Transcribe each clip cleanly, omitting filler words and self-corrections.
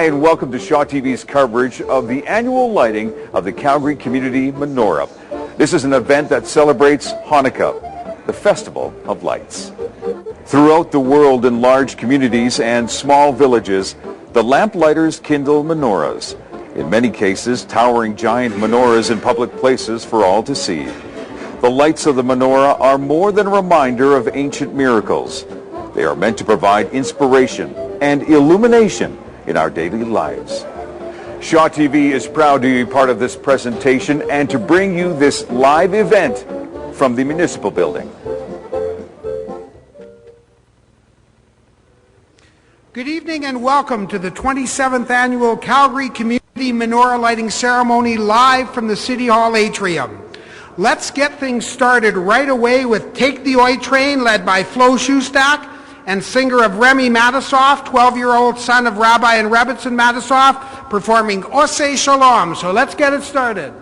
and welcome to Shaw TV's coverage of the annual lighting of the Calgary Community Menorah. This is an event that celebrates Hanukkah, the Festival of Lights. Throughout the world in large communities and small villages, the lamplighters kindle menorahs. In many cases, towering giant menorahs in public places for all to see. The lights of the menorah are more than a reminder of ancient miracles. They are meant to provide inspiration and illumination in our daily lives. Shaw TV is proud to be part of this presentation and to bring you this live event from the Municipal Building. Good evening and welcome to the 27th Annual Calgary Community Menorah Lighting Ceremony live from the City Hall atrium. Let's get things started right away with Take the Oi Train, led by Flo Shustak, and singer of Remy Matisoff, 12-year-old son of Rabbi and Rebbetzin Matisoff, performing Oseh Shalom. So let's get it started.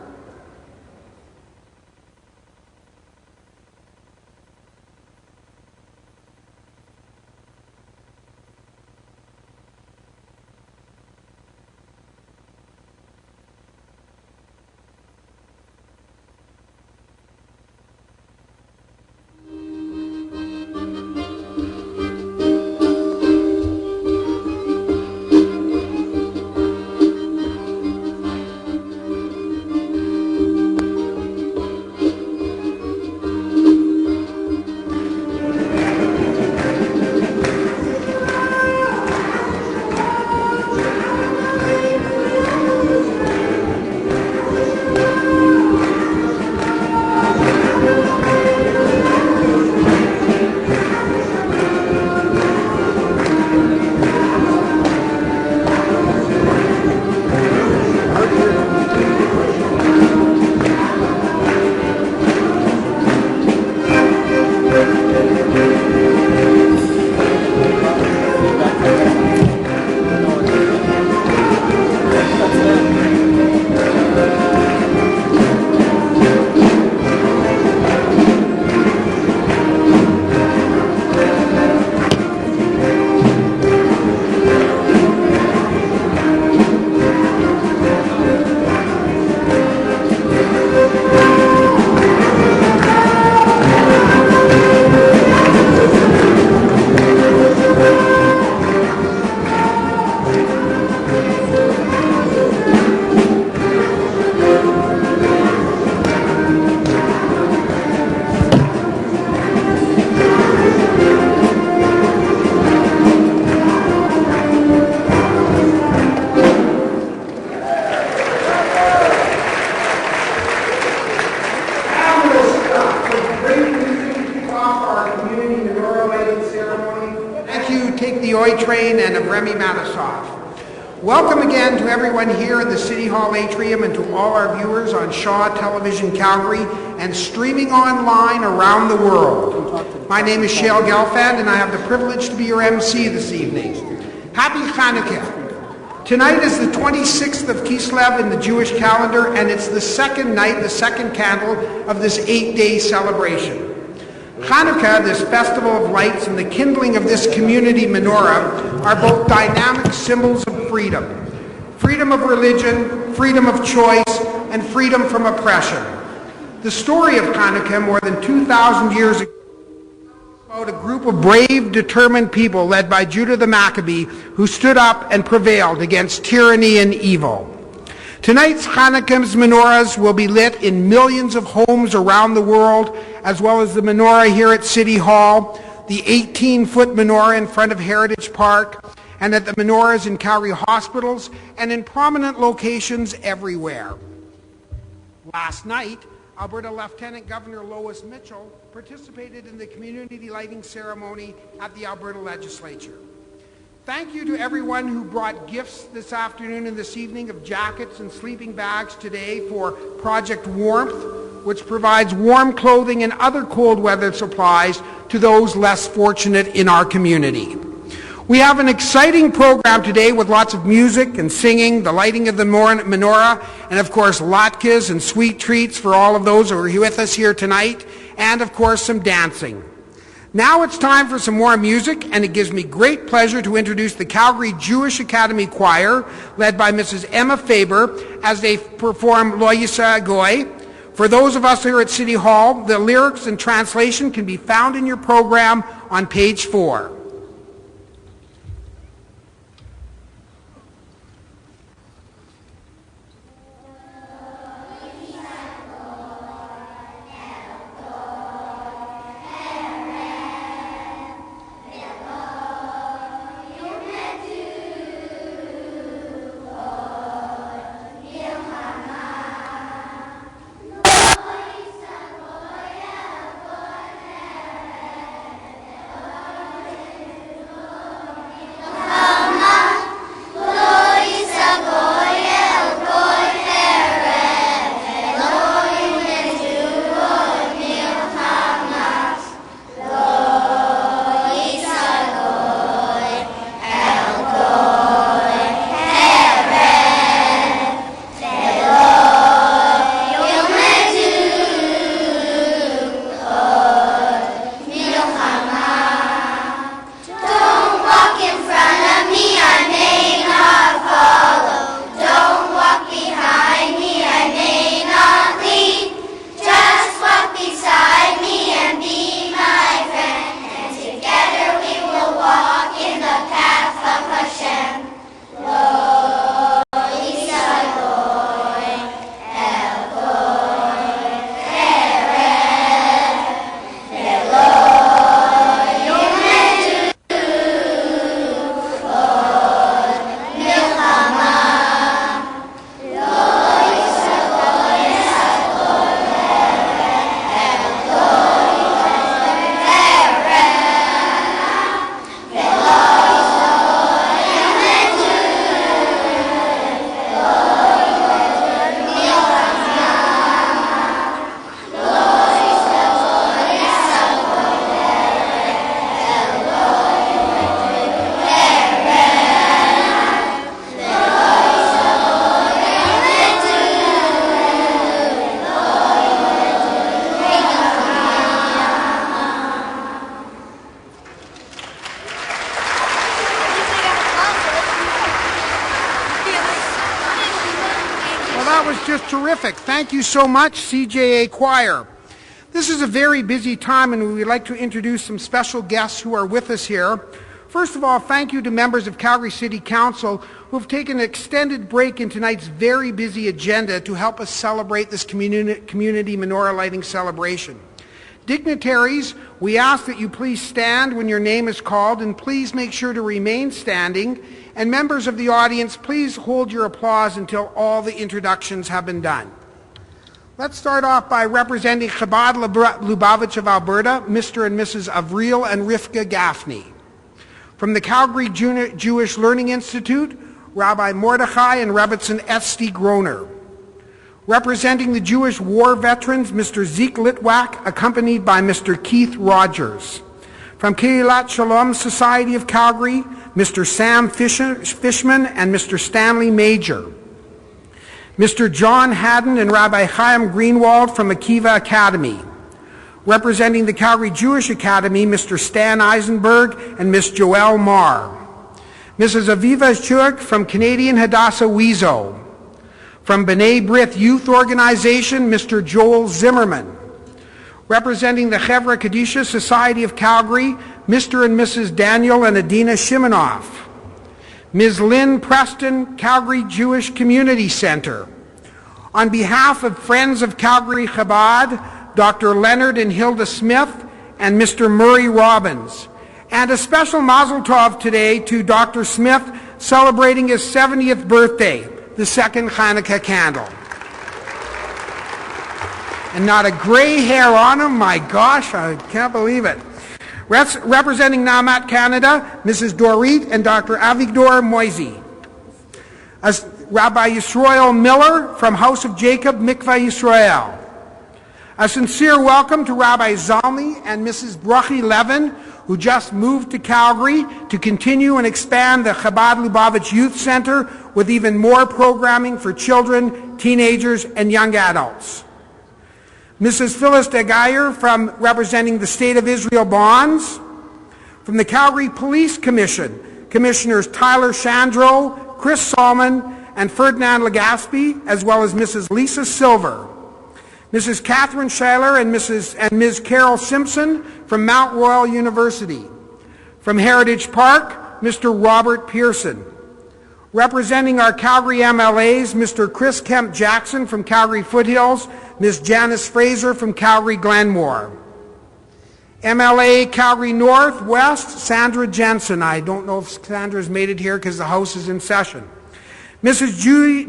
Welcome again to everyone here in the City Hall atrium and to all our viewers on Shaw Television Calgary and streaming online around the world. My name is Shale Gelfand and I have the privilege to be your MC this evening. Happy Hanukkah. Tonight is the 26th of Kislev in the Jewish calendar, and it's the second night, the second candle of this 8-day celebration. Hanukkah, this festival of lights, and the kindling of this community menorah are both dynamic symbols of freedom. Freedom of religion, freedom of choice, and freedom from oppression. The story of Hanukkah, more than 2,000 years ago, about a group of brave, determined people led by Judah the Maccabee who stood up and prevailed against tyranny and evil. Tonight's Hanukkah's menorahs will be lit in millions of homes around the world, as well as the menorah here at City Hall, the 18-foot menorah in front of Heritage Park, and at the menorahs in Calgary hospitals and in prominent locations everywhere. Last night, Alberta Lieutenant Governor Lois Mitchell participated in the community lighting ceremony at the Alberta Legislature. Thank you to everyone who brought gifts this afternoon and this evening of jackets and sleeping bags today for Project Warmth, which provides warm clothing and other cold weather supplies to those less fortunate in our community. We have an exciting program today with lots of music and singing, the lighting of the menorah, and of course latkes and sweet treats for all of those who are with us here tonight, and of course some dancing. Now it's time for some more music, and it gives me great pleasure to introduce the Calgary Jewish Academy Choir, led by Mrs. Emma Faber, as they perform Lo Yisa Goy. For those of us here at City Hall, the lyrics and translation can be found in your program on page 4. Just terrific. Thank you so much, CJA Choir. This is a very busy time, and we would like to introduce some special guests who are with us here. First of all, thank you to members of Calgary City Council who have taken an extended break in tonight's very busy agenda to help us celebrate this community menorah lighting celebration. Dignitaries, we ask that you please stand when your name is called, and please make sure to remain standing. And members of the audience, please hold your applause until all the introductions have been done. Let's start off by representing Chabad Lubavitch of Alberta, Mr. and Mrs. Avril and Rivka Gaffney. From the Calgary Jewish Learning Institute, Rabbi Mordechai and Rebbetzin Esti Groner. Representing the Jewish war veterans, Mr. Zeke Litwack, accompanied by Mr. Keith Rogers. From Keilat Shalom Society of Calgary, Mr. Sam Fishman and Mr. Stanley Major. Mr. John Haddon and Rabbi Chaim Greenwald from Akiva Academy. Representing the Calgary Jewish Academy, Mr. Stan Eisenberg and Miss Joelle Marr. Mrs. Aviva Chuik from Canadian Hadassah Wezo. From B'nai B'rith Youth Organization, Mr. Joel Zimmerman. Representing the Chevra Kadisha Society of Calgary, Mr. and Mrs. Daniel and Adina Shimanoff. Ms. Lynn Preston, Calgary Jewish Community Center. On behalf of Friends of Calgary Chabad, Dr. Leonard and Hilda Smith and Mr. Murray Robbins. And a special mazel tov today to Dr. Smith celebrating his 70th birthday, the second Hanukkah candle. And not a gray hair on him, my gosh, I can't believe it. Representing Namat Canada, Mrs. Dorit and Dr. Avigdor Moisey. As Rabbi Yisrael Miller from House of Jacob, Mikvah Yisrael. A sincere welcome to Rabbi Zalmi and Mrs. Bruchy Levin, who just moved to Calgary to continue and expand the Chabad Lubavitch Youth Center with even more programming for children, teenagers, and young adults. Mrs. Phyllis de Geyer from representing the State of Israel Bonds. From the Calgary Police Commission, Commissioners Tyler Shandro, Chris Salmon, and Ferdinand Legaspi, as well as Mrs. Lisa Silver. Mrs. Catherine Schuyler and Ms. Carol Simpson from Mount Royal University. From Heritage Park, Mr. Robert Pearson. Representing our Calgary MLAs, Mr. Chris Kemp Jackson from Calgary Foothills, Ms. Janice Fraser from Calgary Glenmore. MLA Calgary Northwest, Sandra Jensen. I don't know if Sandra's made it here because the House is in session. Mrs.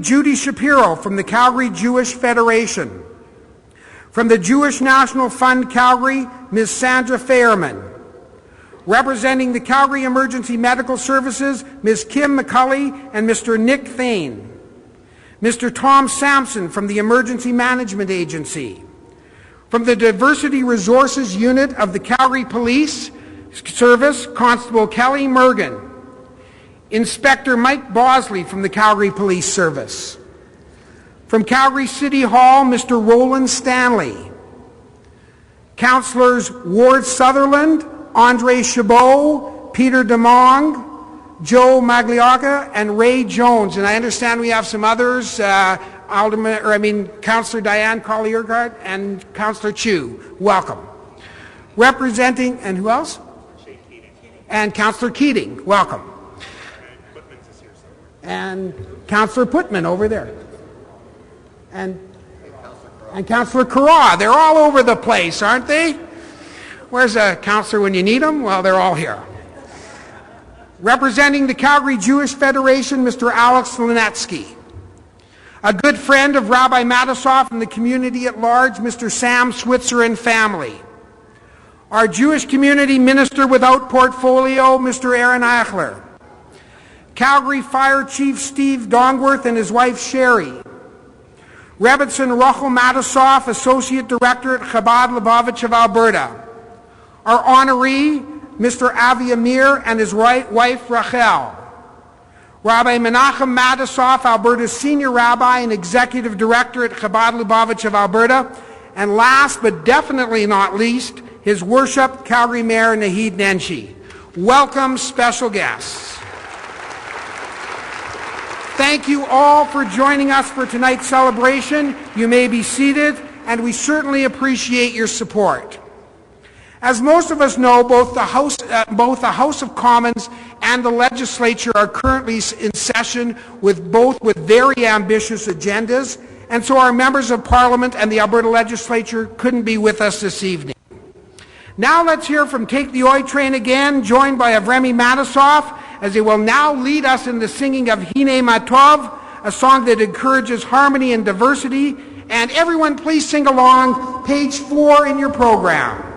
Judy Shapiro from the Calgary Jewish Federation. From the Jewish National Fund Calgary, Ms. Sandra Fairman. Representing the Calgary Emergency Medical Services, Ms. Kim McCulley and Mr. Nick Thane. Mr. Tom Sampson from the Emergency Management Agency. From the Diversity Resources Unit of the Calgary Police Service, Constable Kelly Mergen. Inspector Mike Bosley from the Calgary Police Service. From Calgary City Hall, Mr. Roland Stanley. Councillors Ward Sutherland, Andre Chabot, Peter DeMong, Joe Magliocca, and Ray Jones. And I understand we have some others, Councillor Diane Colliergard and Councillor Chu. Welcome. Representing, and who else? And Councillor Keating. Welcome. And Councillor Putman over there. And Councillor Carra. They're all over the place, aren't they? Where's a councillor when you need them? Well, they're all here. Representing the Calgary Jewish Federation, Mr. Alex Linetsky. A good friend of Rabbi Matisoff and the community at large, Mr. Sam Switzer and family. Our Jewish community minister without portfolio, Mr. Aaron Eichler. Calgary Fire Chief Steve Dongworth and his wife Sherry. Rebbitzin Rachel Matisoff, Associate Director at Chabad Lubavitch of Alberta. Our honoree, Mr. Avi Amir and his wife Rachel. Rabbi Menachem Matisoff, Alberta's Senior Rabbi and Executive Director at Chabad Lubavitch of Alberta. And last but definitely not least, His Worship Calgary Mayor Nahid Nenshi. Welcome, special guests. Thank you all for joining us for tonight's celebration. You may be seated, and we certainly appreciate your support. As most of us know, both the House of Commons and the Legislature are currently in session with very ambitious agendas, and so our members of Parliament and the Alberta Legislature couldn't be with us this evening. Now let's hear from Take the Oi Train again, joined by Avremi Matisoff, as they will now lead us in the singing of Hine Matov, a song that encourages harmony and diversity. And everyone please sing along, page 4 in your program.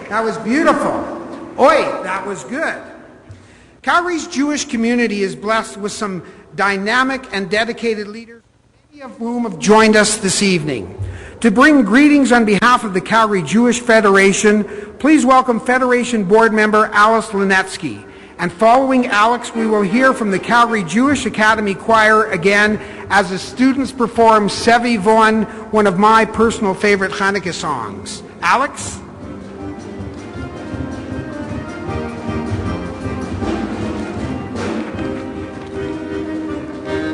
That was beautiful. Oi, that was good. Calgary's Jewish community is blessed with some dynamic and dedicated leaders, many of whom have joined us this evening. To bring greetings on behalf of the Calgary Jewish Federation, please welcome Federation Board Member Alice Linetsky. And following Alex, we will hear from the Calgary Jewish Academy Choir again as the students perform Sevi Von, one of my personal favorite Hanukkah songs. Alex?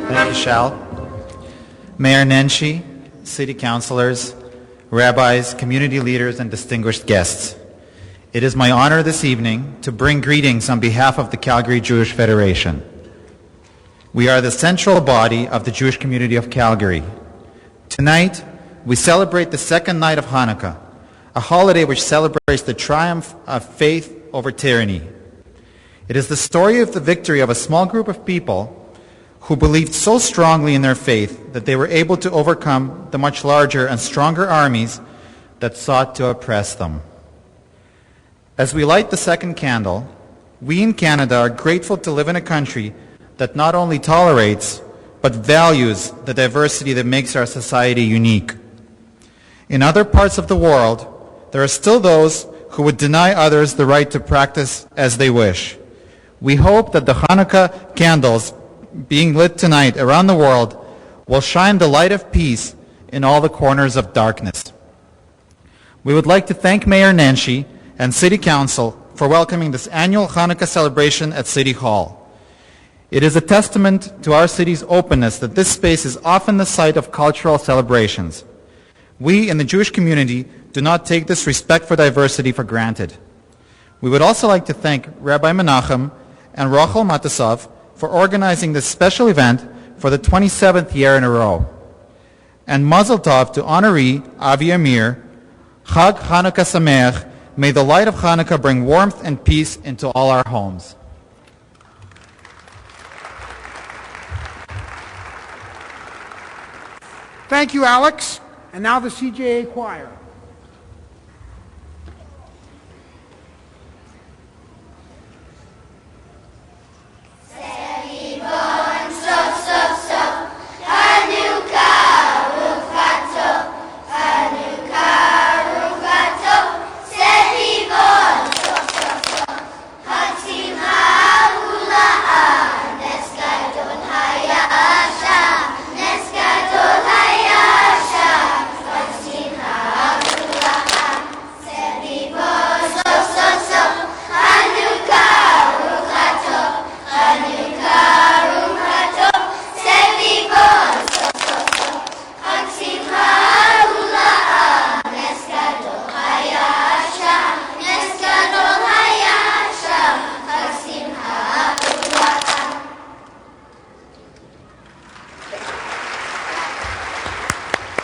Thank you, Shal. Mayor Nenshi, City Councilors, Rabbis, community leaders, and distinguished guests. It is my honor this evening to bring greetings on behalf of the Calgary Jewish Federation. We are the central body of the Jewish community of Calgary. Tonight, we celebrate the second night of Hanukkah, a holiday which celebrates the triumph of faith over tyranny. It is the story of the victory of a small group of people who believed so strongly in their faith that they were able to overcome the much larger and stronger armies that sought to oppress them. As we light the second candle, we in Canada are grateful to live in a country that not only tolerates, but values the diversity that makes our society unique. In other parts of the world, there are still those who would deny others the right to practice as they wish. We hope that the Hanukkah candles being lit tonight around the world will shine the light of peace in all the corners of darkness. We would like to thank Mayor Nenshi and City Council for welcoming this annual Hanukkah celebration at City Hall. It is a testament to our city's openness that this space is often the site of cultural celebrations. We in the Jewish community do not take this respect for diversity for granted. We would also like to thank Rabbi Menachem and Rachel Matasov for organizing this special event for the 27th year in a row. And Mazel Tov to honoree Avi Amir. Chag Hanukkah Sameach. May the light of Hanukkah bring warmth and peace into all our homes. Thank you, Alex. And now the CJA Choir.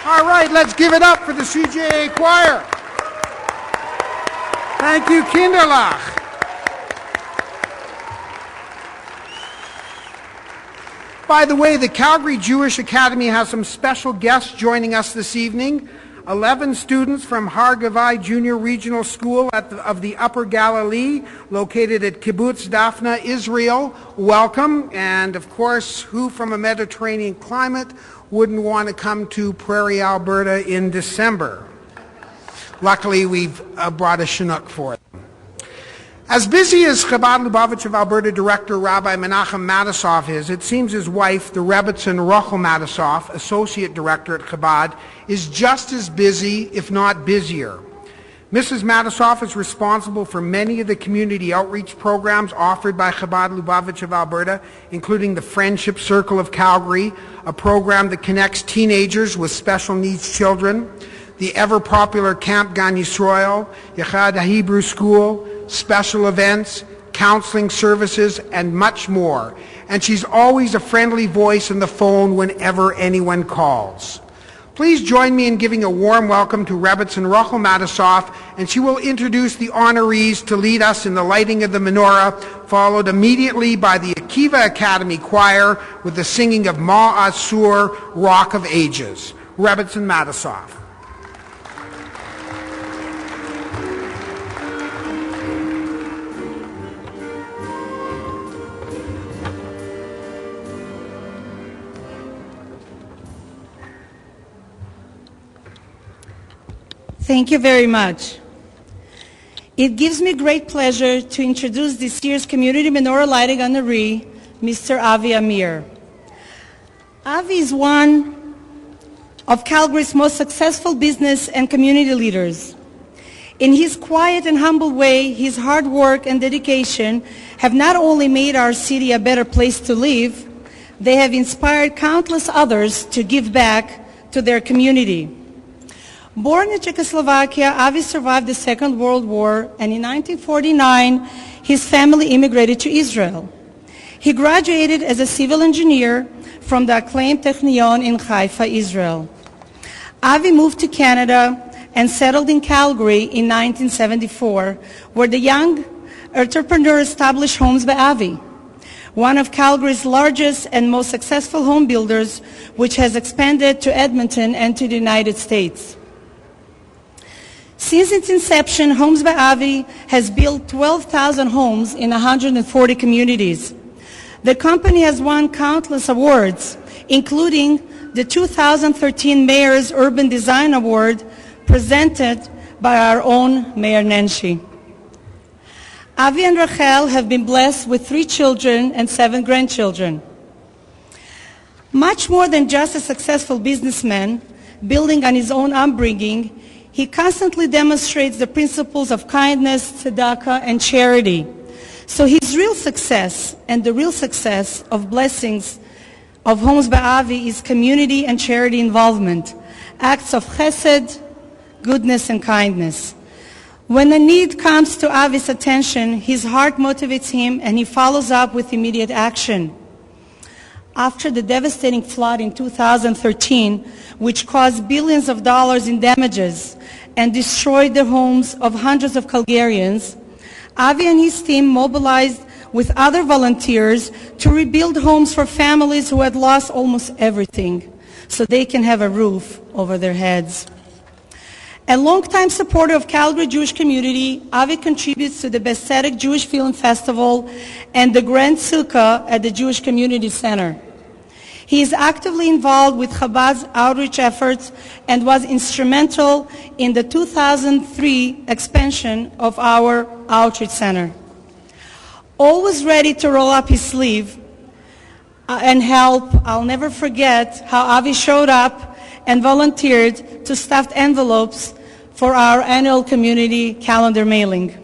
All right, let's give it up for the CJA Choir. Thank you, Kinderlach. By the way, the Calgary Jewish Academy has some special guests joining us this evening. 11 students from Har Gavai Junior Regional School of the Upper Galilee, located at Kibbutz Daphna, Israel. Welcome. And of course, who from a Mediterranean climate wouldn't want to come to Prairie, Alberta in December? Luckily, we've brought a Chinook for them. As busy as Chabad Lubavitch of Alberta Director Rabbi Menachem Matasov is, it seems his wife, the Rebbetzin Rachel Matasov, Associate Director at Chabad, is just as busy, if not busier. Mrs. Matasov is responsible for many of the community outreach programs offered by Chabad Lubavitch of Alberta, including the Friendship Circle of Calgary, a program that connects teenagers with special needs children, the ever-popular Camp Gan Yisrael, Yechad HaHebrew School, special events, counseling services, and much more. And she's always a friendly voice on the phone whenever anyone calls. Please join me in giving a warm welcome to Rebbetzin Rachel Matasov, and she will introduce the honorees to lead us in the lighting of the menorah, followed immediately by the Akiva Academy Choir with the singing of Ma Asur, Rock of Ages. Rebbetzin Matasov. Thank you very much. It gives me great pleasure to introduce this year's Community Menorah Lighting honoree, Mr. Avi Amir. Avi is one of Calgary's most successful business and community leaders. In his quiet and humble way, his hard work and dedication have not only made our city a better place to live, they have inspired countless others to give back to their community. Born in Czechoslovakia, Avi survived the Second World War, and in 1949, his family immigrated to Israel. He graduated as a civil engineer from the acclaimed Technion in Haifa, Israel. Avi moved to Canada and settled in Calgary in 1974, where the young entrepreneur established Homes by Avi, one of Calgary's largest and most successful home builders, which has expanded to Edmonton and to the United States. Since its inception, Homes by Avi has built 12,000 homes in 140 communities. The company has won countless awards, including the 2013 Mayor's Urban Design Award presented by our own Mayor Nenshi. Avi and Rachel have been blessed with 3 children and 7 grandchildren. Much more than just a successful businessman, building on his own upbringing, he constantly demonstrates the principles of kindness, tzedakah, and charity. So his real success and the real success of blessings of Homes by Avi is community and charity involvement, acts of chesed, goodness, and kindness. When a need comes to Avi's attention, his heart motivates him and he follows up with immediate action. After the devastating flood in 2013, which caused billions of dollars in damages and destroyed the homes of hundreds of Calgarians, Avi and his team mobilized with other volunteers to rebuild homes for families who had lost almost everything so they can have a roof over their heads. A longtime supporter of Calgary Jewish community, Avi contributes to the Besedek Jewish Film Festival and the Grand Sukkah at the Jewish Community Center. He is actively involved with Chabad's outreach efforts and was instrumental in the 2003 expansion of our outreach center. Always ready to roll up his sleeve and help, I'll never forget how Avi showed up and volunteered to stuff envelopes for our annual community calendar mailing.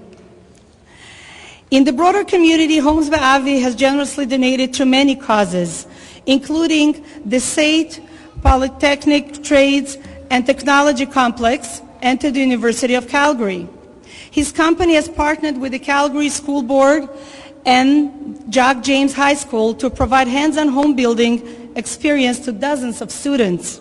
In the broader community, Homes by Avi has generously donated to many causes, including the State Polytechnic Trades and Technology Complex and to the University of Calgary. His company has partnered with the Calgary School Board and Jack James High School to provide hands-on home building experience to dozens of students.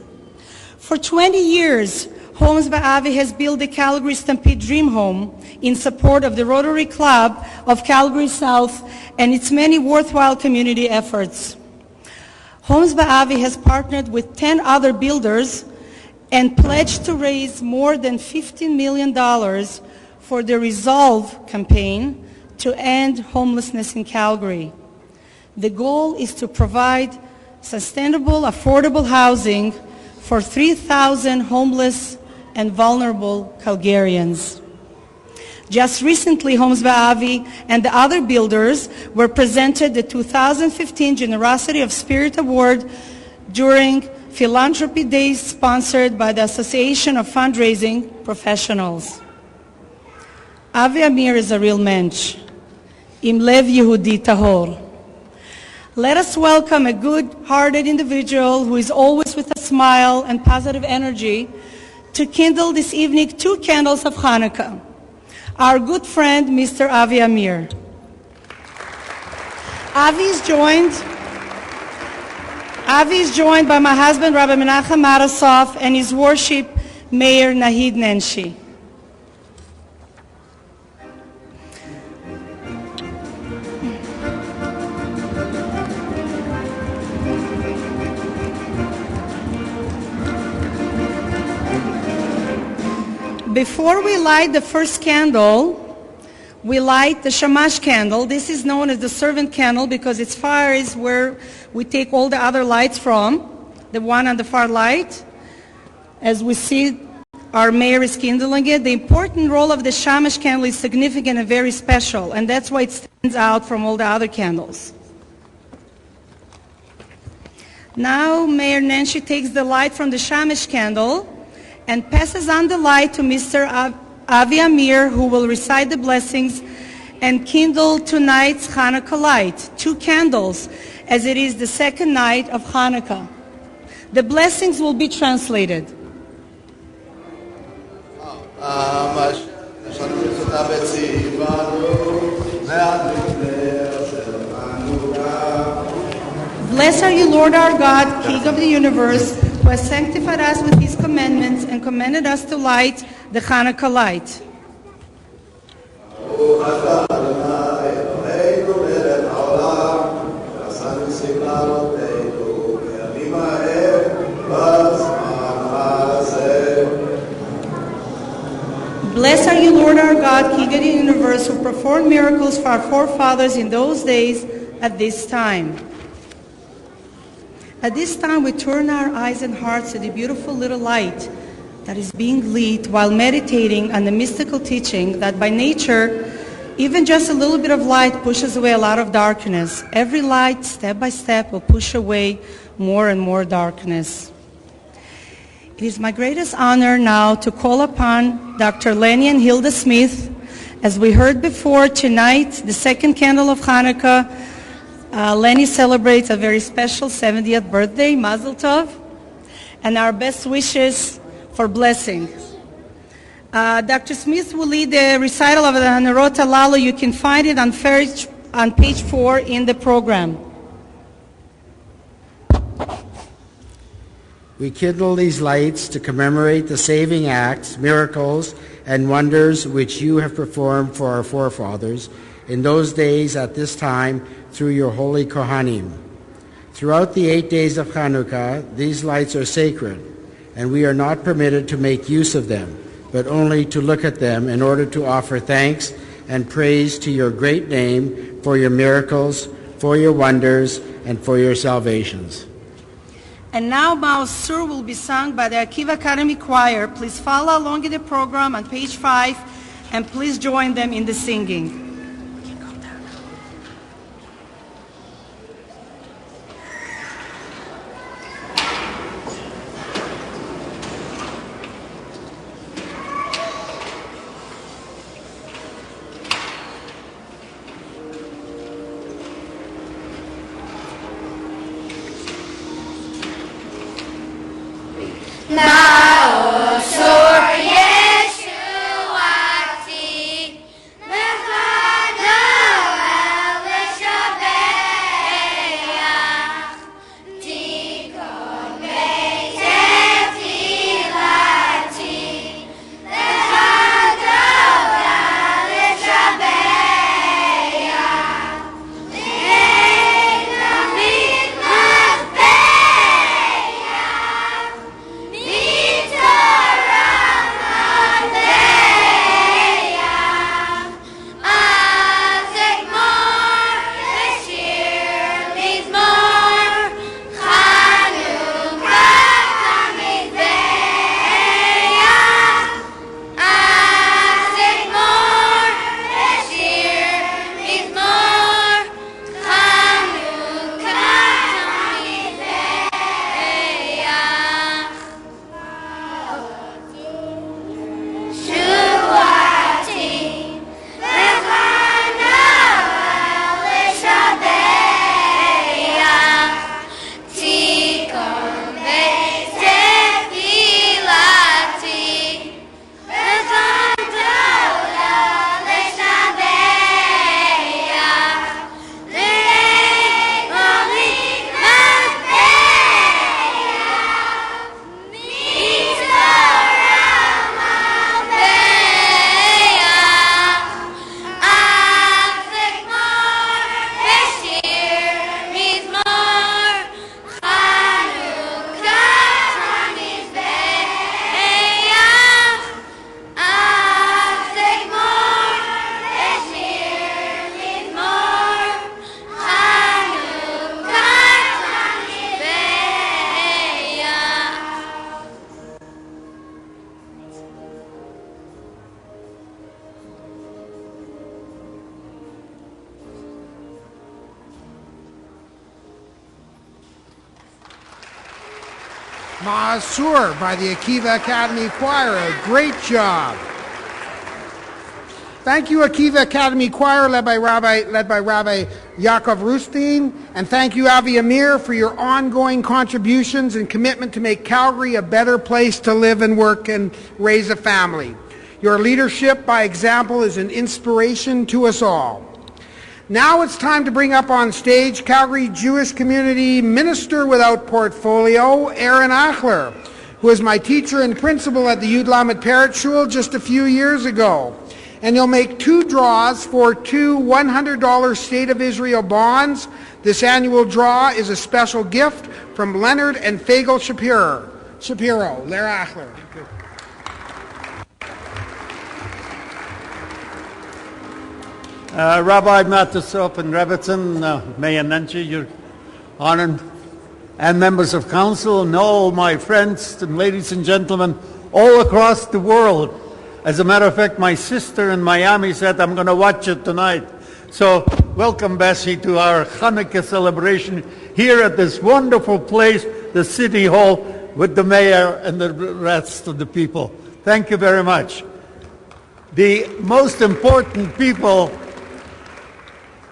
For 20 years, Homes by Avi has built the Calgary Stampede Dream Home in support of the Rotary Club of Calgary South and its many worthwhile community efforts. Homes by Avi has partnered with 10 other builders and pledged to raise more than $15 million for the Resolve campaign to end homelessness in Calgary. The goal is to provide sustainable, affordable housing for 3,000 homeless and vulnerable Calgarians. Just recently, Homes by Avi and the other builders were presented the 2015 Generosity of Spirit Award during Philanthropy Days sponsored by the Association of Fundraising Professionals. Avi Amir is a real mensch, im lev Yehudi tahor. Let us welcome a good-hearted individual who is always with a smile and positive energy to kindle this evening 2 candles of Hanukkah. Our good friend, Mr. Avi Amir. Avi is joined by my husband, Rabbi Menachem Marasov, and his worship, Mayor Nahid Nenshi. Before we light the first candle, we light the shamash candle. This is known as the servant candle because its fire is where we take all the other lights from, the one on the far light. As we see our mayor is kindling it. The important role of the shamash candle is significant and very special, and that's why it stands out from all the other candles. Now, Mayor Nancy takes the light from the shamash candle and passes on the light to Mr. Avi Amir, who will recite the blessings and kindle tonight's Hanukkah light, 2 candles, as it is the second night of Hanukkah. The blessings will be translated. Blessed are you, Lord our God, King of the universe, who has sanctified us with his commandments and commanded us to light the Hanukkah light. Blessed are you, Lord our God, King of the universe, who performed miracles for our forefathers in those days at this time. At this time, we turn our eyes and hearts to the beautiful little light that is being lit while meditating on the mystical teaching that by nature, even just a little bit of light pushes away a lot of darkness. Every light, step by step, will push away more and more darkness. It is my greatest honor now to call upon Dr. Lenny and Hilda Smith. As we heard before, tonight, the second candle of Hanukkah, Lenny celebrates a very special 70th birthday, Mazel Tov, and our best wishes for blessing. Dr. Smith will lead the recital of the Menorah Halalu. You can find it on page 4 in the program. We kindle these lights to commemorate the saving acts, miracles, and wonders which you have performed for our forefathers in those days at this time through your holy Kohanim. Throughout the 8 days of Hanukkah, these lights are sacred, and we are not permitted to make use of them, but only to look at them in order to offer thanks and praise to your great name for your miracles, for your wonders, and for your salvations. And now Ma'oz Sur will be sung by the Akiva Academy Choir. Please follow along in the program on page 5, and please join them in the singing. Me Ma'asur by the Akiva Academy Choir. A great job. Thank you, Akiva Academy Choir, led by Rabbi Yaakov Rustin, and thank you, Avi Amir, for your ongoing contributions and commitment to make Calgary a better place to live and work and raise a family. Your leadership by example is an inspiration to us all. Now it's time to bring up on stage Calgary Jewish Community Minister without Portfolio, Aaron Achler, who was my teacher and principal at the Yud Lamed Parrot Shul just a few years ago. And you'll make two draws for two $100 State of Israel bonds. This annual draw is a special gift from Leonard and Fagel Shapiro. Lara Achler. Rabbi Matisov and Rebbitzin, Mayor Nenshi, your honored, and members of council, and all my friends and ladies and gentlemen all across the world. As a matter of fact, my sister in Miami said, I'm going to watch it tonight. So welcome, Bessie, to our Hanukkah celebration here at this wonderful place, the City Hall, with the mayor and the rest of the people. Thank you very much. The most important people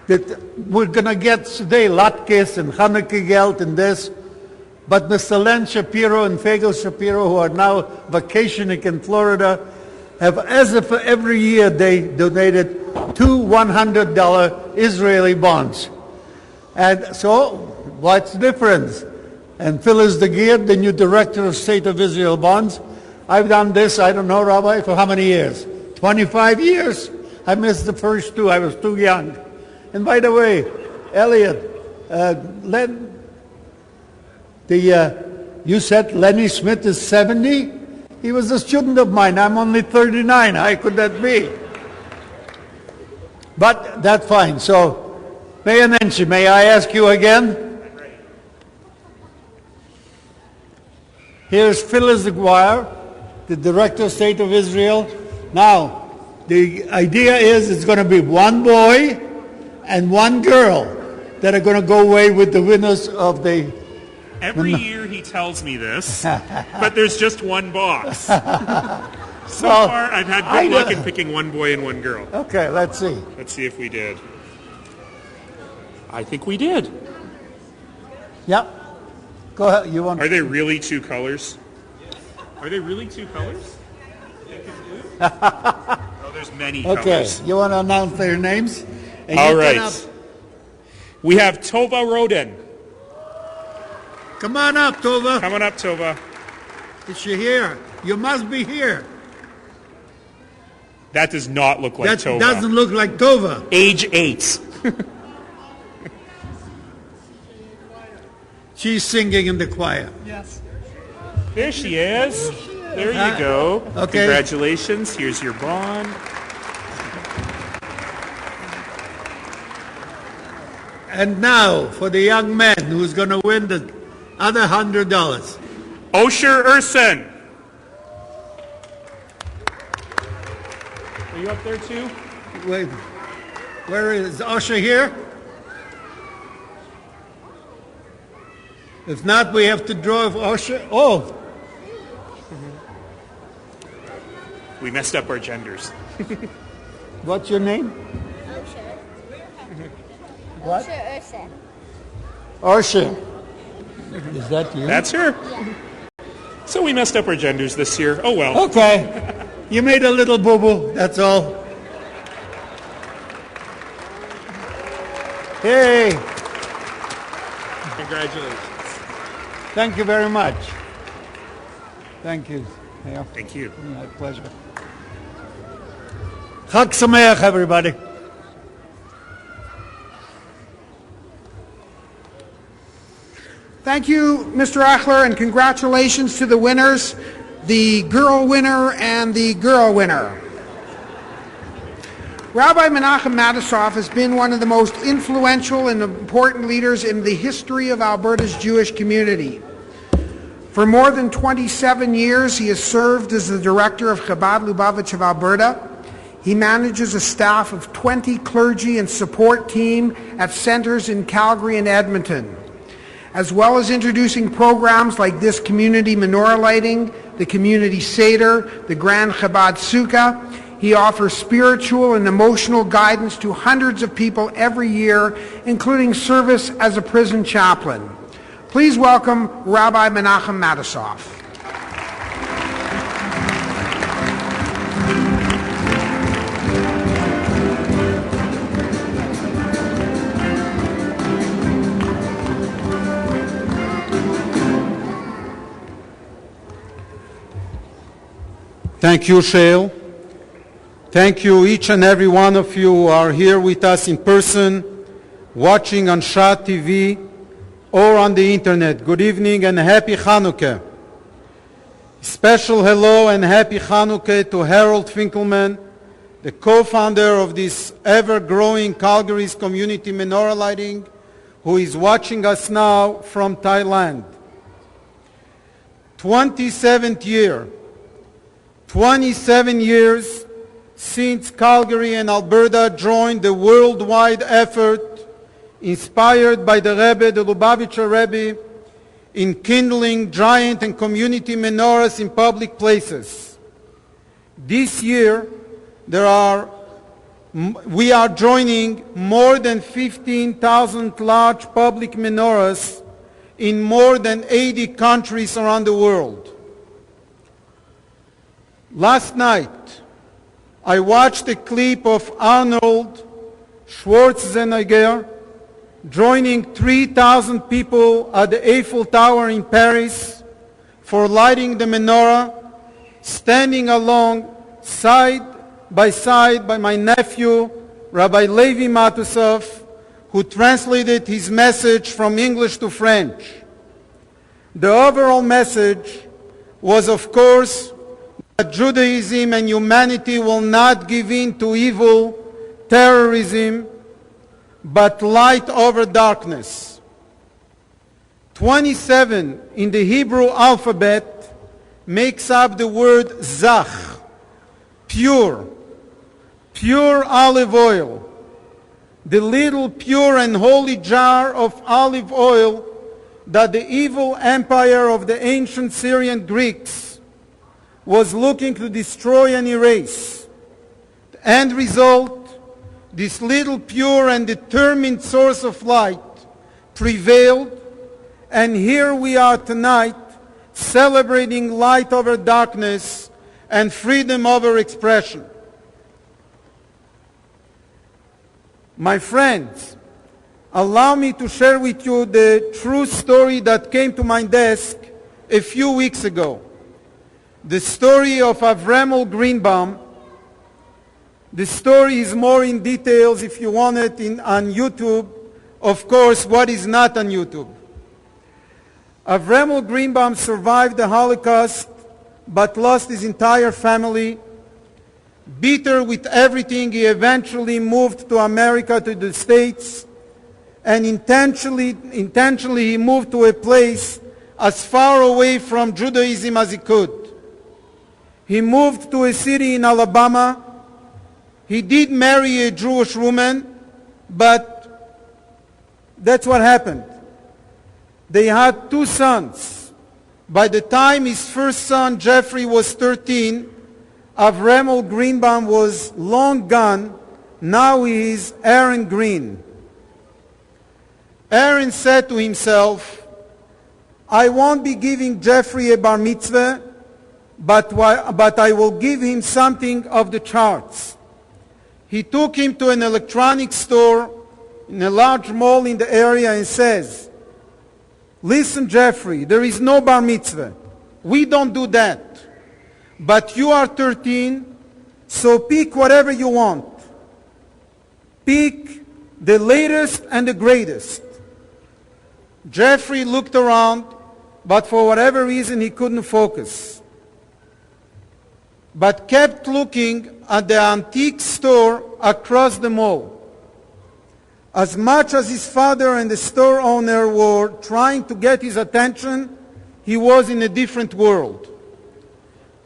that we're going to get today, latkes and Hanukkah geld and this, but Mr. Len Shapiro and Fagel Shapiro, who are now vacationing in Florida, have, as if every year they donated two $100 Israeli bonds. And so, what's the difference? And Phyllis DeGeer, the new director of State of Israel bonds, I've done this, I don't know, Rabbi, for how many years? 25 years. I missed the first two, I was too young. And by the way, Elliot, you said Lenny Smith is 70? He was a student of mine. I'm only 39. How could that be? But that's fine. So, Mayor Nenshi, may I ask you again? Here's Phyllis DeGuire, the Director of State of Israel. Now, the idea is it's going to be one boy and one girl that are going to go away with the winners of the... Every year he tells me this, but there's just one box. So far, I've had good luck in picking one boy and one girl. Okay, let's see. Let's see if we did. I think we did. Yep. Go ahead. You want? Are they really two colors? Are they really two colors? Oh, there's many colors. Okay. You want to announce their names? And all right. We have Tova Roden. Come on up, Tova. Come on up, Tova. Is she here? You must be here. That does not look like Tova. That doesn't look like Tova. Age 8. She's singing in the choir. Yes. There she is. There you go. Okay. Congratulations. Here's your bond. And now for the young man who's going to win the other $100. Osher Urson. Are you up there too? Wait, where is Osher here? If not, we have to draw of Osher. Oh, We messed up our genders. what's your name? What? Osher. Is that you? That's her. Yeah. So we messed up our genders this year. Oh well. Okay. You made a little boo-boo, that's all. Hey, Congratulations. thank you very much. Thank you. Yeah, Thank you. my pleasure. Chag Sameach, everybody. Thank you, Mr. Achler, and congratulations to the winners, the girl winner and the girl winner. Rabbi Menachem Matisov has been one of the most influential and important leaders in the history of Alberta's Jewish community. For more than 27 years, he has served as the director of Chabad Lubavitch of Alberta. He manages a staff of 20 clergy and support team at centers in Calgary and Edmonton. as well as introducing programs like this community menorah lighting, the community Seder, the Grand Chabad Sukkah. He offers spiritual and emotional guidance to hundreds of people every year, including service as a prison chaplain. Please welcome Rabbi Menachem Matisoff. Thank you, Shale. Thank you, each and every one of you who are here with us in person, watching on Shah TV, or on the internet. Good evening and happy Hanukkah. Special hello and happy Hanukkah to Harold Finkelman, the co-founder of this ever-growing Calgary's community menorah lighting, who is watching us now from Thailand. 27th year. 27 years since Calgary and Alberta joined the worldwide effort inspired by the Rebbe, the Lubavitcher Rebbe, in kindling giant and community menorahs in public places. This year, we are joining more than 15,000 large public menorahs in more than 80 countries around the world. Last night, I watched a clip of Arnold Schwarzenegger joining 3,000 people at the Eiffel Tower in Paris for lighting the menorah, standing along side by side by my nephew, Rabbi Levi Matisoff, who translated his message from English to French. The overall message was, of course, that Judaism and humanity will not give in to evil, terrorism, but light over darkness. 27 in the Hebrew alphabet makes up the word zach, pure, pure olive oil, the little pure and holy jar of olive oil that the evil empire of the ancient Syrian Greeks was looking to destroy and erase. The end result, this little pure and determined source of light prevailed, and here we are tonight celebrating light over darkness and freedom over expression. My friends, allow me to share with you the true story that came to my desk a few weeks ago. The story of Avremel Greenbaum. The story is more in details if you want it on YouTube. Of course, what is not on YouTube. Avremel Greenbaum survived the Holocaust but lost his entire family. Bitter with everything, he eventually moved to America, to the States, and intentionally he moved to a place as far away from Judaism as he could. He moved to a city in Alabama. He did marry a Jewish woman, but that's what happened. They had 2 sons. By the time his first son, Jeffrey, was 13, Avremel Greenbaum was long gone. Now he is Aaron Green. Aaron said to himself, I won't be giving Jeffrey a bar mitzvah, but I will give him something of the charts. He took him to an electronics store in a large mall in the area and says, listen, Jeffrey, there is no bar mitzvah. We don't do that. But you are 13, so pick whatever you want. Pick the latest and the greatest. Jeffrey looked around, but for whatever reason he couldn't focus, but kept looking at the antique store across the mall. As much as his father and the store owner were trying to get his attention, he was in a different world.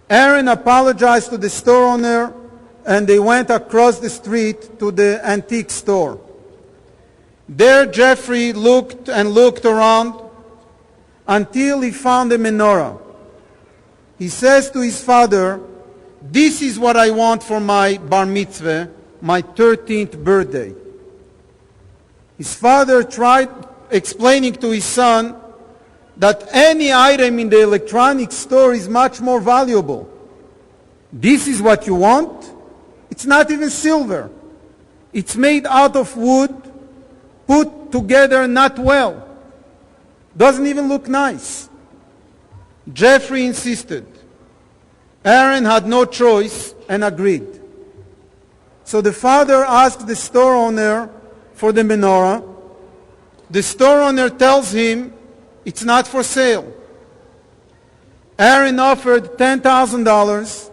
Aaron apologized to the store owner, and they went across the street to the antique store. There Jeffrey looked and looked around, until he found a menorah. He says to his father, "This is what I want for my bar mitzvah, my 13th birthday." His father tried explaining to his son that any item in the electronics store is much more valuable. "This is what you want? It's not even silver. It's made out of wood, put together not well. Doesn't even look nice." Jeffrey insisted. Aaron had no choice and agreed. So the father asked the store owner for the menorah. The store owner tells him it's not for sale. Aaron offered $10,000.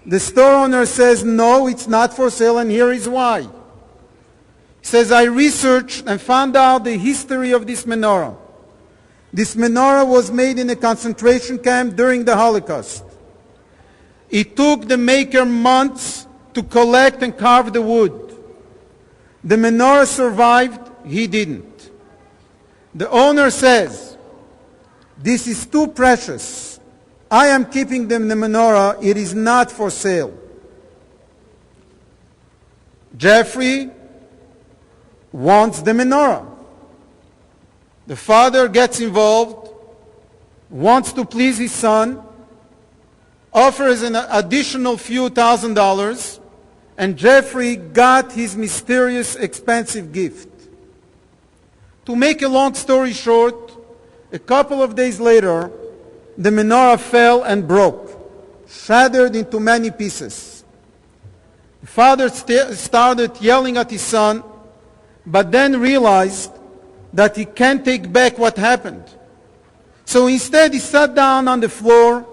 The store owner says, "No, it's not for sale, and here is why." He says, "I researched and found out the history of this menorah. This menorah was made in a concentration camp during the Holocaust. It took the maker months to collect and carve the wood. The menorah survived, he didn't. The owner says, 'This is too precious. I am keeping the menorah. It is not for sale.'" Jeffrey wants the menorah. The father gets involved, wants to please his son, offers an additional few $1,000s, and Jeffrey got his mysterious expensive gift. To make a long story short, a couple of days later, the menorah fell and broke, shattered into many pieces. The father started yelling at his son, but then realized that he can't take back what happened. So instead he sat down on the floor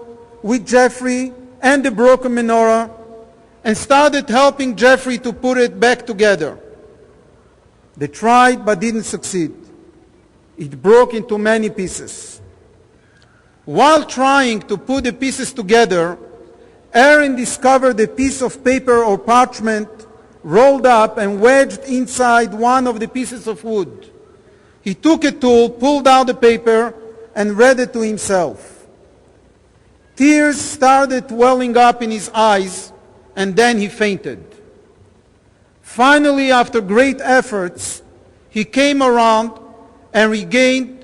with Jeffrey and the broken menorah and started helping Jeffrey to put it back together. They tried but didn't succeed. It broke into many pieces. While trying to put the pieces together, Aaron discovered a piece of paper or parchment rolled up and wedged inside one of the pieces of wood. He took a tool, pulled out the paper, and read it to himself. Tears started welling up in his eyes, and then he fainted. Finally, after great efforts, he came around and regained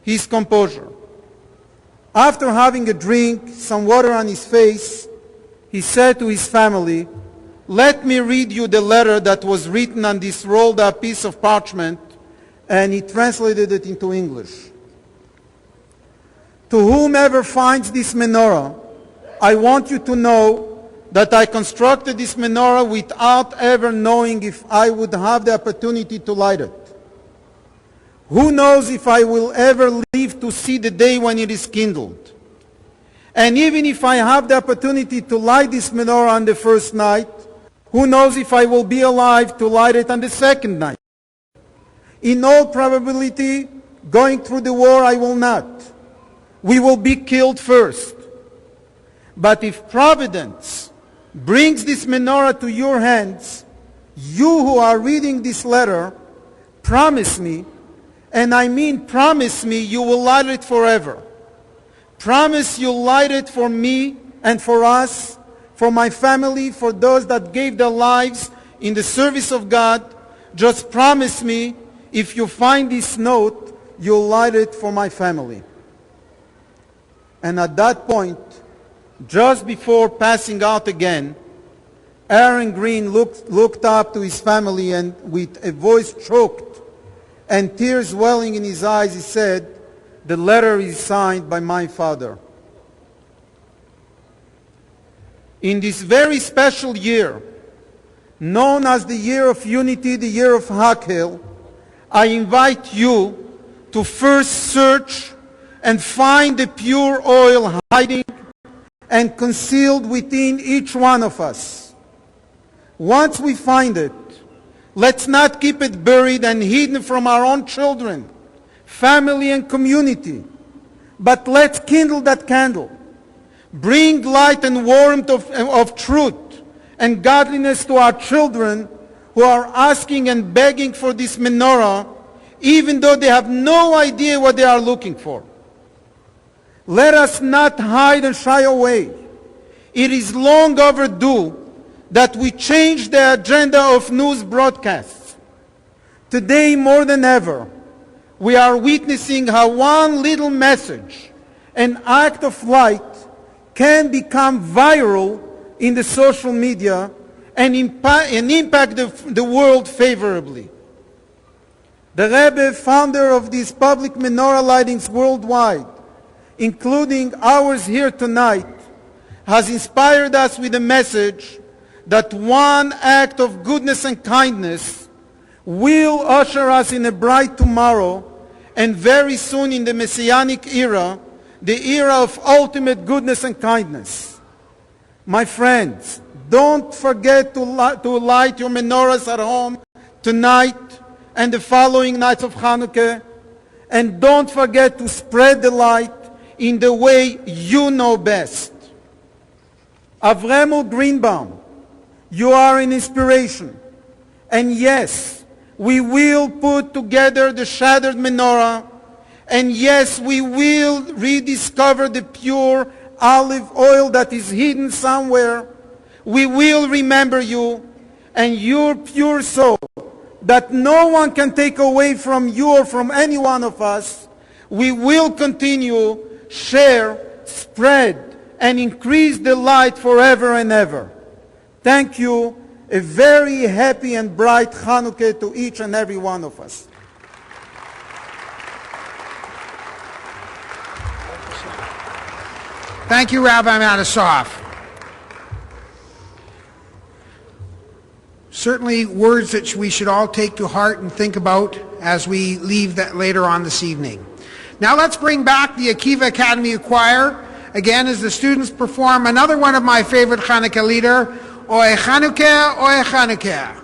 his composure. After having a drink, some water on his face, he said to his family, "Let me read you the letter that was written on this rolled up piece of parchment," and he translated it into English. "To whomever finds this menorah, I want you to know that I constructed this menorah without ever knowing if I would have the opportunity to light it. Who knows if I will ever live to see the day when it is kindled? And even if I have the opportunity to light this menorah on the first night, who knows if I will be alive to light it on the second night? In all probability, going through the war, I will not. We will be killed first. But if Providence brings this menorah to your hands, you who are reading this letter, promise me, and I mean promise me, you will light it forever. Promise you'll light it for me and for us, for my family, for those that gave their lives in the service of God. Just promise me, if you find this note, you'll light it for my family." And at that point, just before passing out again, Aaron Green looked up to his family and with a voice choked and tears welling in his eyes, he said, "The letter is signed by my father." In this very special year, known as the Year of Unity, the Year of Hakhel, I invite you to first search and find the pure oil hiding and concealed within each one of us. Once we find it, let's not keep it buried and hidden from our own children, family, and community, but let's kindle that candle. Bring light and warmth of truth and godliness to our children who are asking and begging for this menorah, even though they have no idea what they are looking for. Let us not hide and shy away. It is long overdue that we change the agenda of news broadcasts. Today, more than ever, we are witnessing how one little message, an act of light, can become viral in the social media and impact the world favorably. The Rebbe, founder of these public menorah lightings worldwide, including ours here tonight, has inspired us with a message that one act of goodness and kindness will usher us in a bright tomorrow, and very soon in the Messianic era, the era of ultimate goodness and kindness. My friends, don't forget to light your menorahs at home tonight and the following nights of Hanukkah, and don't forget to spread the light in the way you know best. Avremel Greenbaum, you are an inspiration. And yes, we will put together the shattered menorah, and yes, we will rediscover the pure olive oil that is hidden somewhere. We will remember you and your pure soul that no one can take away from you or from any one of us. We will continue, share, spread, and increase the light forever and ever. Thank you. A very happy and bright Hanukkah to each and every one of us. Thank you, Rabbi Matisoff. Certainly words that we should all take to heart and think about as we leave that later on this evening. Now let's bring back the Akiva Academy Choir, again as the students perform another one of my favorite Hanukkah lieder, Oy Chanukah, Oy Chanukah.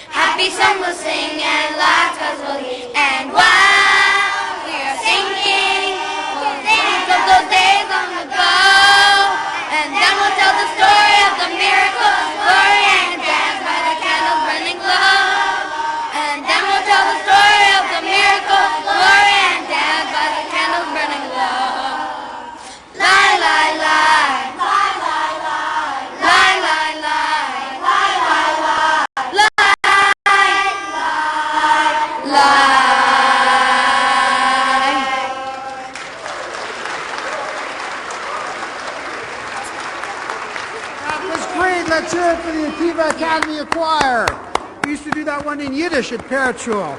Happy song we'll sing and laugh 'cause we'll eat. And while we are singing, we'll think of those days long ago. And then we'll tell the story of the miracle of glory and dance by the candles burning low. And then we'll tell the story of the miracle of glory and dance by the candles burning low. Lie, lie, lie. Let's hear it for the Akiva Academy Choir. We used to do that one in Yiddish at Perachul.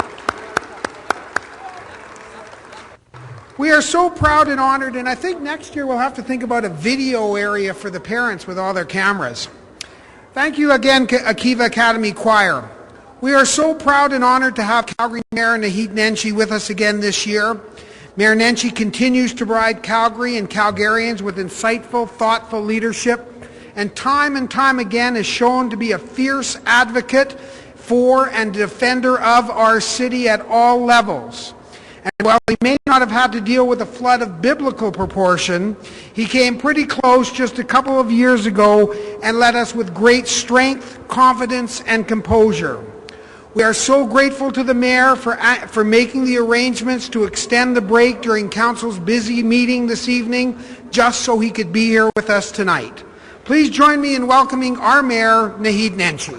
We are so proud and honored, and I think next year we'll have to think about a video area for the parents with all their cameras. Thank you again, Akiva Academy Choir. We are so proud and honored to have Calgary Mayor Nahid Nenshi with us again this year. Mayor Nenshi continues to provide Calgary and Calgarians with insightful, thoughtful leadership, and time again is shown to be a fierce advocate for and defender of our city at all levels. And while he may not have had to deal with a flood of biblical proportion, he came pretty close just a couple of years ago and led us with great strength, confidence, and composure. We are so grateful to the Mayor for making the arrangements to extend the break during Council's busy meeting this evening, just so he could be here with us tonight. Please join me in welcoming our Mayor, Naheed Nenshi.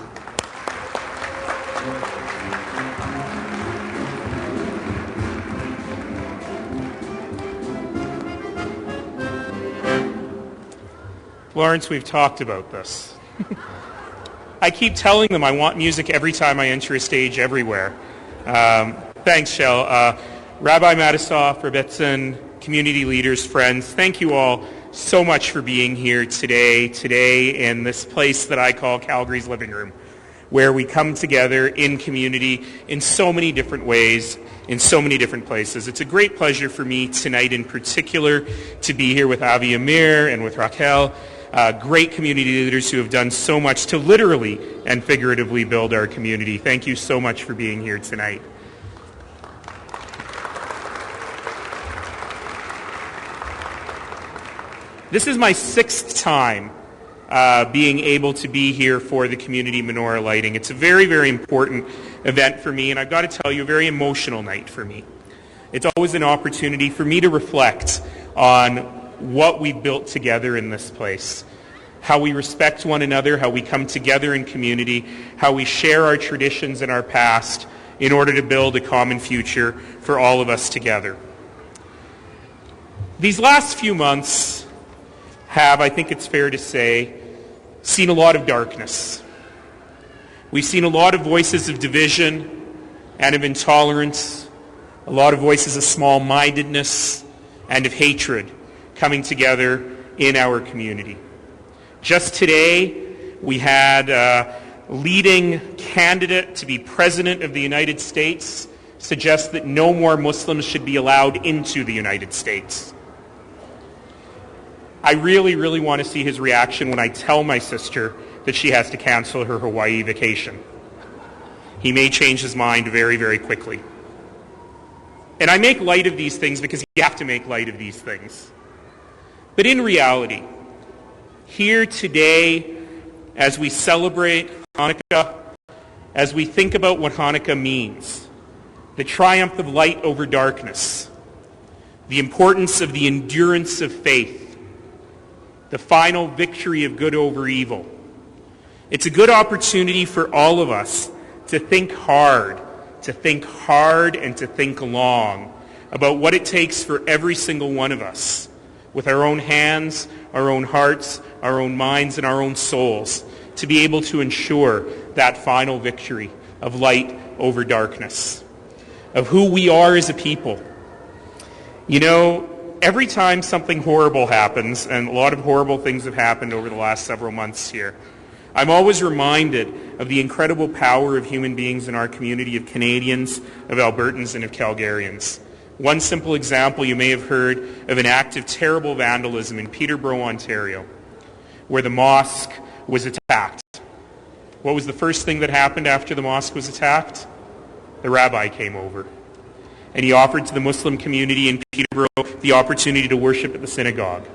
Lawrence, we've talked about this. I keep telling them I want music every time I enter a stage everywhere. Thanks, Shell. Rabbi Matisoff, Rebbetzin, community leaders, friends, thank you all so much for being here today in this place that I call Calgary's living room, where we come together in community in so many different ways, in so many different places. It's a great pleasure for me tonight in particular to be here with Avi Amir and with Raquel, great community leaders who have done so much to literally and figuratively build our community. Thank you so much for being here tonight. This is my 6th time being able to be here for the community menorah lighting. It's a very, very important event for me, and I've got to tell you, a very emotional night for me. It's always an opportunity for me to reflect on what we built together in this place, how we respect one another, how we come together in community, how we share our traditions and our past in order to build a common future for all of us together. These last few months have, I think it's fair to say, seen a lot of darkness. We've seen a lot of voices of division and of intolerance, a lot of voices of small-mindedness and of hatred coming together in our community. Just today, we had a leading candidate to be President of the United States suggest that no more Muslims should be allowed into the United States. I really, really want to see his reaction when I tell my sister that she has to cancel her Hawaii vacation. He may change his mind very, very quickly. And I make light of these things because you have to make light of these things. But in reality, here today, as we celebrate Hanukkah, as we think about what Hanukkah means, the triumph of light over darkness, the importance of the endurance of faith, the final victory of good over evil. It's a good opportunity for all of us to think hard and to think long about what it takes for every single one of us, with our own hands, our own hearts, our own minds, and our own souls, to be able to ensure that final victory of light over darkness, of who we are as a people. You know, every time something horrible happens, and a lot of horrible things have happened over the last several months here, I'm always reminded of the incredible power of human beings in our community, of Canadians, of Albertans, and of Calgarians. One simple example, you may have heard of an act of terrible vandalism in Peterborough, Ontario, where the mosque was attacked. What was the first thing that happened after the mosque was attacked? The rabbi came over, and he offered to the Muslim community in Peterborough the opportunity to worship at the synagogue.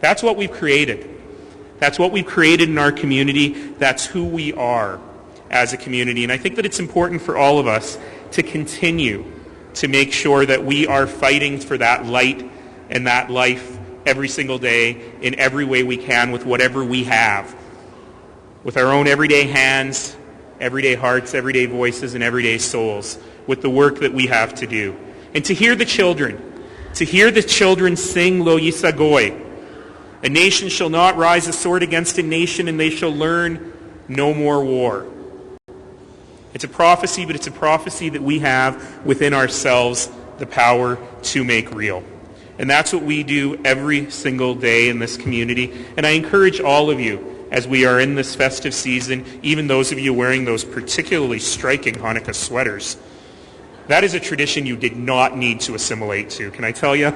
That's what we've created. That's what we've created in our community. That's who we are as a community. And I think that it's important for all of us to continue to make sure that we are fighting for that light and that life every single day in every way we can with whatever we have, with our own everyday hands, everyday hearts, everyday voices, and everyday souls, with the work that we have to do. And to hear the children sing Lo Yisagoy, a nation shall not rise a sword against a nation, and they shall learn no more war. It's a prophecy, but it's a prophecy that we have within ourselves the power to make real. And that's what we do every single day in this community. And I encourage all of you, as we are in this festive season, even those of you wearing those particularly striking Hanukkah sweaters, that is a tradition you did not need to assimilate to. Can I tell you?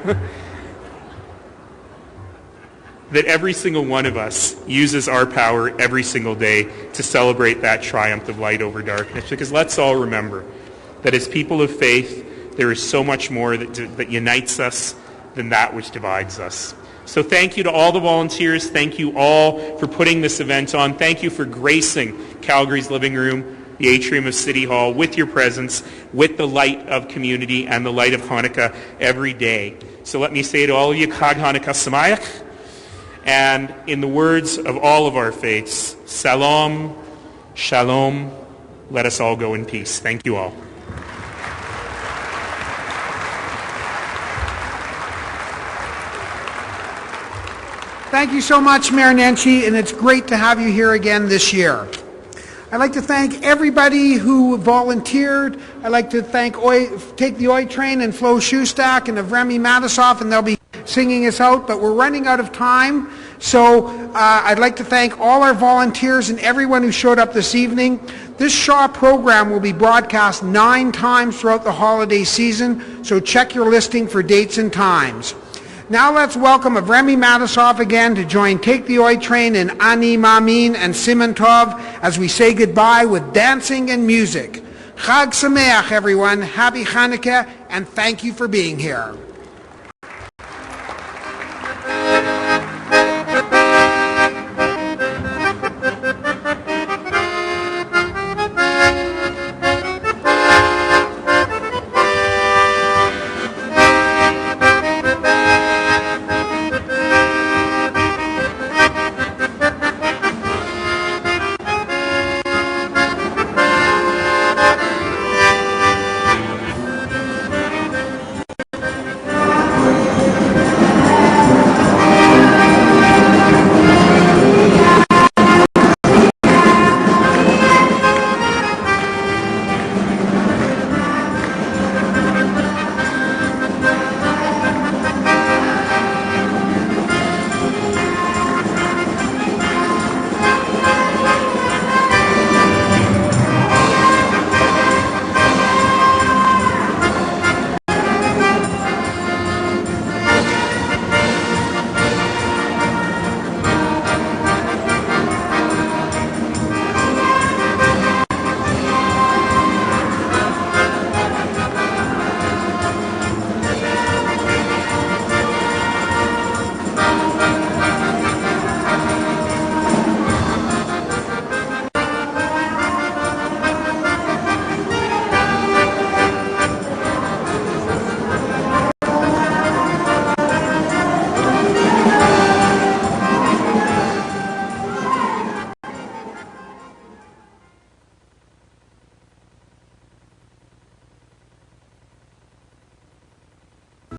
That every single one of us uses our power every single day to celebrate that triumph of light over darkness. Because let's all remember that as people of faith, There is so much more that unites us than that which divides us. So thank you to all the volunteers. Thank you all for putting this event on. Thank you for gracing Calgary's living room, the atrium of City Hall, with your presence, with the light of community and the light of Hanukkah every day. So let me say to all of you, Chag Hanukkah Samayach. And in the words of all of our faiths, Salam, Shalom, let us all go in peace. Thank you all. Thank you so much, Mayor Nenshi, and it's great to have you here again this year. I'd like to thank everybody who volunteered. I'd like to take the Oi Train and Flo Shustak and Avremi Matisov, and they'll be singing us out, but we're running out of time. So I'd like to thank all our volunteers and everyone who showed up this evening. This Shaw program will be broadcast 9 times throughout the holiday season, so check your listing for dates and times. Now let's welcome Avremi Matisov again to join Take the Oi Train and Ani Mamin and Simon Tov as we say goodbye with dancing and music. Chag Sameach, everyone. Happy Hanukkah, and thank you for being here.